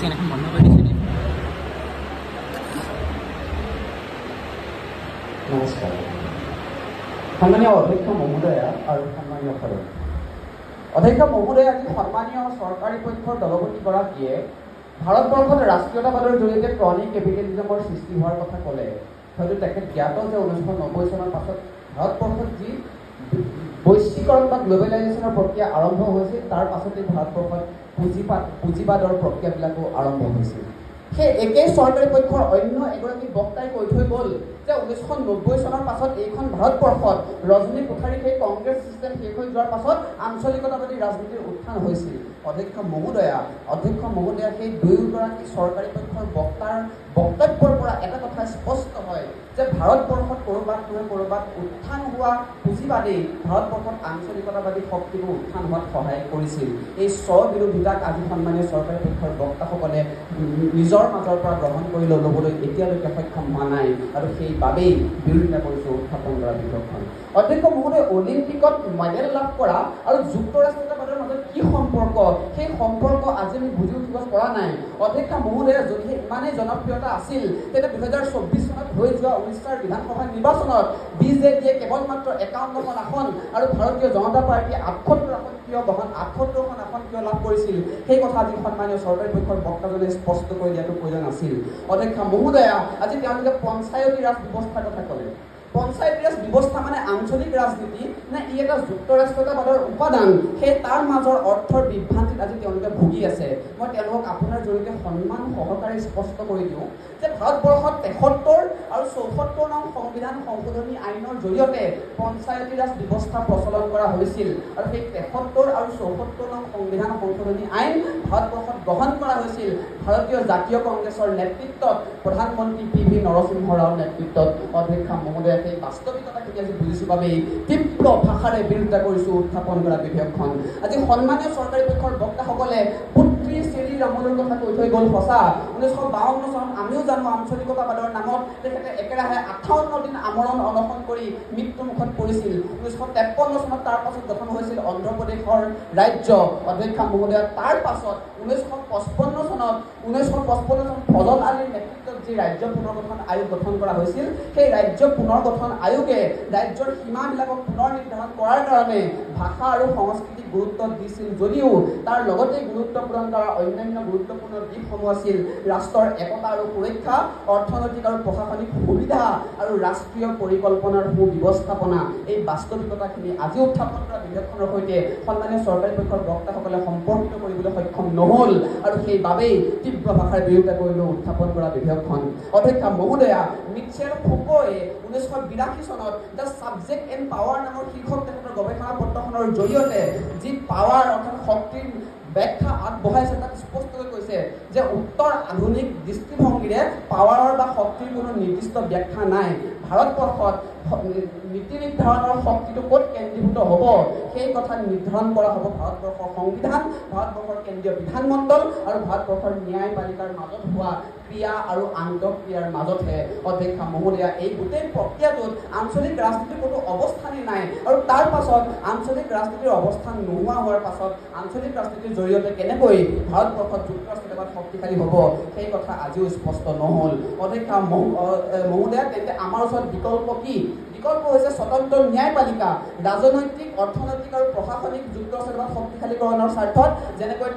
Scan বন্ধ কৰি দিছে। নমস্কাৰ। সন্মানীয় অধ্যক্ষ মহোদয়া আৰু সন্মানীয় সদন। অধ্যক্ষ মহোদয়া, আজি সন্মানীয় চৰকাৰী পক্ষৰ দলপতিগৰাকীয়ে ভাৰতবৰ্ষত ৰাষ্ট্ৰীয়তাবাদৰ জৰিয়তে ক্ৰনিক কেপিটেলিজমৰ সৃষ্টি হোৱাৰ কথা ক'লে। হয়তো তেখেত জ্ঞাত যে 1990 চনৰ পাছত ভাৰতবৰ্ষত যি বৈশ্বিকৰণ বা গ্ল'বেলাইজেশ্যনৰ প্ৰক্ৰিয়া আৰম্ভ হৈছিল, তাৰ পাছতেই ভাৰতবৰ্ষত পুঁজিবাদৰ প্ৰক্ৰিয়াবিলাকো আৰম্ভ হৈছিল। সেই একেই চৰকাৰী পক্ষৰ অন্য এগৰাকী বক্তাই কৈ থৈ গ'ল যে 1990 চনৰ পাছত এইখন ভাৰতবৰ্ষত ৰজনী কোঠাৰী সেই কংগ্ৰেছ ছিষ্টেম শেষ হৈ যোৱাৰ পাছত আঞ্চলিকতাবাদী ৰাজনীতিৰ উত্থান হৈছিল। অধ্যক্ষ মহোদয়া সেই দুয়োগৰাকী চৰকাৰী পক্ষৰ বক্তাৰ বক্তব্যৰ পৰা এটা কথা স্পষ্ট হয় যে ভাৰতবৰ্ষত ক'ৰবাত উত্থান হোৱা পুঁজিবাদেই ভাৰতবৰ্ষত আঞ্চলিকতাবাদী শক্তিকো উত্থান হোৱাত সহায় কৰিছিল। এই স্ববিৰোধিতাক আজি সন্মানীয় চৰকাৰী পক্ষৰ বক্তাসকলে নিজৰ মাজৰ পৰা গ্ৰহণ কৰি ল'বলৈ এতিয়ালৈকে সক্ষম হোৱা নাই, আৰু সেইবাবেই বিৰোধিতা কৰিছোঁ উত্থাপন কৰা বিধেয়কখন। অধ্যক্ষ মহোদয়, অলিম্পিকত মেডেল লাভ কৰা আৰু যুক্তৰাষ্ট্ৰীয়তাবাদৰ মাজত কি সম্পৰ্ক, সেই সম্পৰ্ক আজি আমি বুজি উঠিব পৰা নাই। অধ্যক্ষ মহোদয়া, যদিহে ইমানেই জনপ্ৰিয়তা আছিল, তেন্তে 2024 চনত হৈ যোৱা উৰিষ্যাৰ বিধানসভা নিৰ্বাচনত বিজেপিয়ে কেৱল মাত্ৰ 51খন আসন আৰু ভাৰতীয় জনতা পাৰ্টীয়ে 78খন আসন কিয় লাভ কৰিছিল, সেই কথা আজি সন্মানীয় চৰকাৰী পক্ষৰ বক্তাজনে স্পষ্ট কৰি দিয়াটো প্ৰয়োজন আছিল। অধ্যক্ষ মহোদয়া, আজি তেওঁলোকে পঞ্চায়তী ৰাজ ব্যৱস্থাৰ কথা ক'লে। পঞ্চায়তী ৰাজ ব্যৱস্থা মানে আঞ্চলিক ৰাজনীতি নে ই এটা যুক্তৰাষ্ট্ৰীয়তাবাদৰ উপাদান, সেই তাৰ মাজৰ অৰ্থৰ বিভ্ৰান্তিত আজি তেওঁলোকে ভুগি আছে। মই তেওঁলোকক আপোনাৰ জৰিয়তে সন্মান সহকাৰে স্পষ্ট কৰি দিওঁ যে ভাৰতবৰ্ষত 73 আৰু 74 নং সংবিধান সংশোধনী আইনৰ জৰিয়তে পঞ্চায়তী ৰাজ ব্যৱস্থা প্ৰচলন কৰা হৈছিল, আৰু সেই 73 আৰু 74 নং সংবিধান সংশোধনী আইন ভাৰতবৰ্ষত গ্ৰহণ কৰা হৈছিল ভাৰতীয় জাতীয় কংগ্ৰেছৰ নেতৃত্বত, প্ৰধানমন্ত্ৰী PV নৰসিংহ ৰাওৰ নেতৃত্বত। অধ্যক্ষ মহোদয়া, সেই বাস্তৱিকতাখিনি আজি বুজিছোঁ বাবেই তীব্ৰ ভাষাৰে বিৰোধিতা কৰিছোঁ উত্থাপন কৰা বিধেয়কখন। আজি সন্মানীয় চৰকাৰী পক্ষৰ বক্তাসকলে পুত্ৰী শ্ৰী ৰামুলুৰ কথা কৈ থৈ গ'ল সঁচা। 1952 চনত আমিও জানো আঞ্চলিকতাবাদৰ নামত তেখেতে একেৰাহে 58 দিন আমৰণ অনশন কৰি মৃত্যুমুখত পৰিছিল। 1953 চনত তাৰ পাছত গঠন হৈছিল অন্ধ্ৰপ্ৰদেশৰ ৰাজ্য। অধ্যক্ষ মহোদয়া, তাৰ পাছত 1955 চনত ফজল আলীৰ নেতৃত্বত যি ৰাজ্য পুনৰ্গঠন আয়োগ গঠন কৰা হৈছিল, সেই ৰাজ্য পুনৰ্গঠন আয়োগে ৰাজ্যৰ সীমাবিলাকক পুনৰ নিৰ্ধাৰণ কৰাৰ কাৰণে ভাষা আৰু সংস্কৃতিক গুৰুত্ব দিছিল যদিও তাৰ লগতে গুৰুত্ব প্ৰদান কৰা অন্যান্য গুৰুত্বপূৰ্ণ দিশসমূহ আছিল ৰাষ্ট্ৰৰ একতা আৰু সুৰক্ষা, অৰ্থনৈতিক আৰু প্ৰশাসনিক সুবিধা আৰু ৰাষ্ট্ৰীয় পৰিকল্পনাৰ সুব্যৱস্থাপনা। এই বাস্তৱিকতাখিনি আজি উত্থাপন কৰা বিধেয়কখনৰ সৈতে সন্মানীয় চৰকাৰী পক্ষৰ বক্তাসকলে সম্পৰ্কিত কৰিবলৈ সক্ষম নহ'ল, আৰু সেইবাবেই তীব্ৰ ভাষাৰ বিৰোধিতা কৰিলেও উত্থাপন কৰা বিধেয়কখন। অধ্যক্ষ মহোদয়া, মিচেল ফুক'য়ে 1982 চনত দ্য ছাবজেক্ট এণ্ড পাৱাৰ নামৰ শীৰ্ষক তেখেতৰ গৱেষণা পত্ৰখনৰ জৰিয়তে যি পাৱাৰ অৰ্থাৎ শক্তিৰ ব্যাখ্যা আগবঢ়াইছে, তাত স্পষ্টকৈ কৈছে যে উত্তৰ আধুনিক দৃষ্টিভংগীৰে পাৱাৰৰ বা শক্তিৰ কোনো নিৰ্দিষ্ট ব্যাখ্যা নাই। ভাৰতবৰ্ষত নীতি নিৰ্ধাৰণৰ শক্তিটো ক'ত কেন্দ্ৰীভূত হ'ব, সেই কথা নিৰ্ধাৰণ কৰা হ'ব ভাৰতবৰ্ষৰ সংবিধান, ভাৰতবৰ্ষৰ কেন্দ্ৰীয় বিধানমণ্ডল আৰু ভাৰতবৰ্ষৰ ন্যায়পালিকাৰ মাজত হোৱা ক্ৰিয়া আৰু আন্তঃক্ৰিয়াৰ মাজতহে। অধ্যক্ষ মহোদয়া, এই গোটেই প্ৰক্ৰিয়াটোত আঞ্চলিক ৰাজনীতিৰ কোনো অৱস্থানেই নাই, আৰু তাৰ পাছত আঞ্চলিক ৰাজনীতিৰ অৱস্থান নোহোৱা হোৱাৰ পাছত আঞ্চলিক ৰাজনীতিৰ জৰিয়তে কেনেকৈ ভাৰতবৰ্ষত যুক্তৰাষ্ট্ৰীয়তাবাদ শক্তিশালী হ'ব, সেই কথা আজিও স্পষ্ট নহ'ল। অধ্যক্ষ মহোদয়া, তেন্তে আমাৰ ওচৰত বিকল্প কি? বিকল্প হৈছে স্বতন্ত্ৰ ন্যায়পালিকা, ৰাজনৈতিক, অৰ্থনৈতিক আৰু প্ৰশাসনিক যুক্তৰাষ্ট্ৰীয়তাবাদ শক্তিশালীকৰণৰ স্বাৰ্থত যেনেকৈ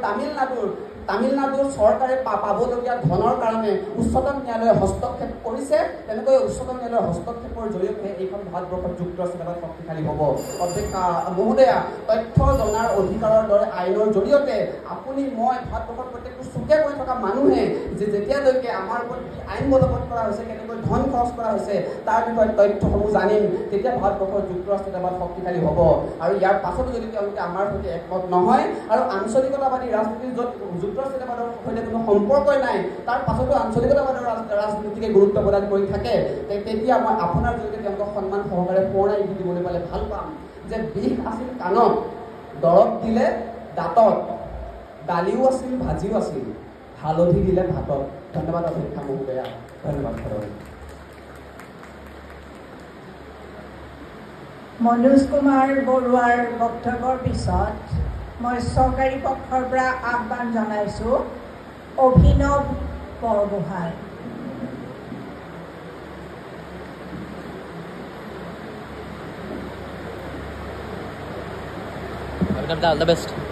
তামিলনাডুৰ চৰকাৰে পাবলগীয়া ধনৰ কাৰণে উচ্চতম ন্যায়ালয়ে হস্তক্ষেপ কৰিছে, তেনেকৈ উচ্চতম ন্যায়ালয়ৰ হস্তক্ষেপৰ জৰিয়তে এইখন ভাৰতবৰ্ষত যুক্তৰাষ্ট্ৰীয়তাবাদ শক্তিশালী হ'ব। অধ্যক্ষ মহোদয়া, তথ্য জনাৰ অধিকাৰৰ দৰে আইনৰ জৰিয়তে আপুনি মই ভাৰতবৰ্ষৰ প্ৰত্যেকটো চুকে কৰি থকা মানুহে যেতিয়ালৈকে আমাৰ ওপৰত আইন বলবৎ কৰা হৈছে, কেনেকৈ ধন খৰচ কৰা হৈছে, তাৰ বিষয়ে তথ্যসমূহ জানিম, তেতিয়া ভাৰতবৰ্ষৰ যুক্তৰাষ্ট্ৰীয়তাবাদ শক্তিশালী হ'ব। আৰু ইয়াৰ পাছতো যদি তেওঁলোকে আমাৰ সৈতে একমত নহয় আৰু আঞ্চলিকতাবাদী ৰাজনীতিৰ য'ত যুক্তৰাষ্ট্ৰীয়তাবাদৰ সৈতে কোনো সম্পৰ্কই নাই, তাৰ পাছতো আঞ্চলিকতাবাদৰ ৰাজনীতিকে গুৰুত্ব প্ৰদান কৰি থাকে, তেতিয়া মই আপোনাৰ জৰিয়তে তেওঁলোকক সন্মান সহকাৰে সোঁৱৰাই দিবলৈ পালে ভাল পাম যে বিষ আছিল কাণত, দৰৱ দিলে দাঁতত, দালিও আছিল, ভাজিও আছিল, হালধি দিলে ভাতত। ধন্যবাদ অধ্যক্ষ মহোদয়া, ধন্যবাদ। মনোজ কুমাৰ বৰুৱাৰ বক্তব্যৰ পিছত মই চৰকাৰী পক্ষৰ পৰা আহ্বান জনাইছোঁ অভিনৱ Borgohain. Welcome to all the best.